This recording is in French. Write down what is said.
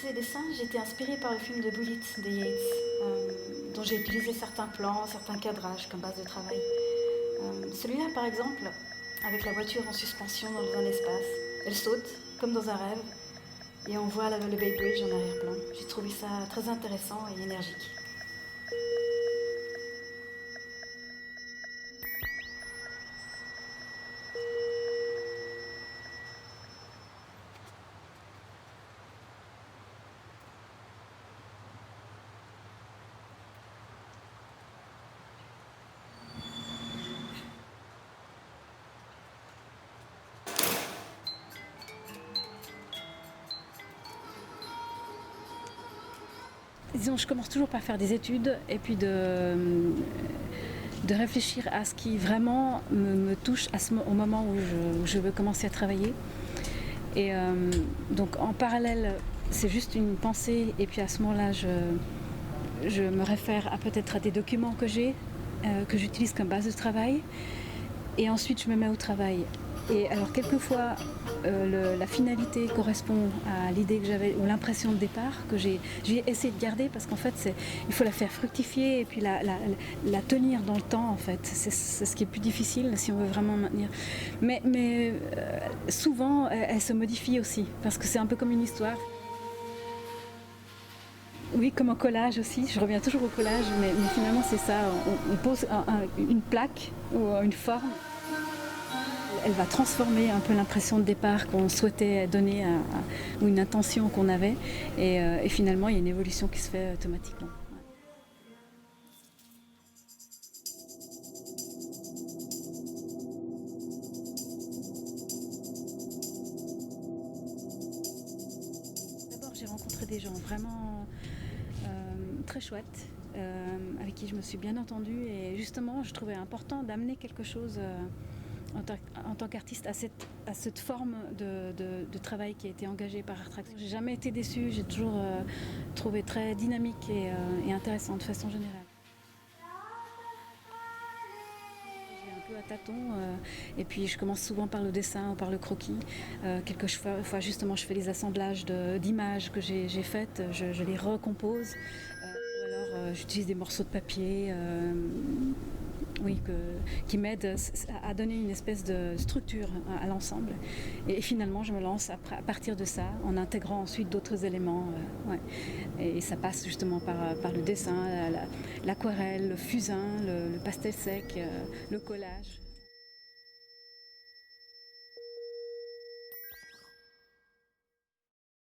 ces dessins, j'ai été inspirée par le film de Bullitt de Yates, dont j'ai utilisé certains plans, certains cadrages comme base de travail. Celui-là, par exemple, avec la voiture en suspension dans un espace, elle saute, comme dans un rêve, et on voit le Bay Bridge en arrière-plan. J'ai trouvé ça très intéressant et énergique. Disons, je commence toujours par faire des études et puis de réfléchir à ce qui vraiment me touche au moment où je veux commencer à travailler. Et donc en parallèle, c'est juste une pensée et puis à ce moment-là, je me réfère peut-être à des documents que j'ai, que j'utilise comme base de travail. Et ensuite, je me mets au travail. Et alors, quelquefois, la finalité correspond à l'idée que j'avais, ou l'impression de départ que j'ai essayé de garder, parce qu'en fait, il faut la faire fructifier et puis la tenir dans le temps, en fait. C'est ce qui est plus difficile si on veut vraiment maintenir. Mais souvent, elle se modifie aussi, parce que c'est un peu comme une histoire. Oui, comme un collage aussi, je reviens toujours au collage, mais finalement c'est ça, on pose une plaque ou une forme. Elle va transformer un peu l'impression de départ qu'on souhaitait donner ou une intention qu'on avait, et finalement il y a une évolution qui se fait automatiquement. D'abord j'ai rencontré des gens vraiment très chouettes, avec qui je me suis bien entendue, et justement je trouvais important d'amener quelque chose en tant qu'artiste à cette forme de travail qui a été engagée par Art Traction. J'ai jamais été déçue, j'ai toujours trouvé très dynamique et intéressant de façon générale. J'ai un peu à tâtons, et puis je commence souvent par le dessin ou par le croquis. Quelquefois justement je fais des assemblages d'images que j'ai faites, je les recompose, ou alors j'utilise des morceaux de papier. Oui, qui m'aide à donner une espèce de structure à l'ensemble. Et finalement, je me lance à partir de ça, en intégrant ensuite d'autres éléments. Ouais. Et ça passe justement par le dessin, l'aquarelle, le fusain, le pastel sec, le collage.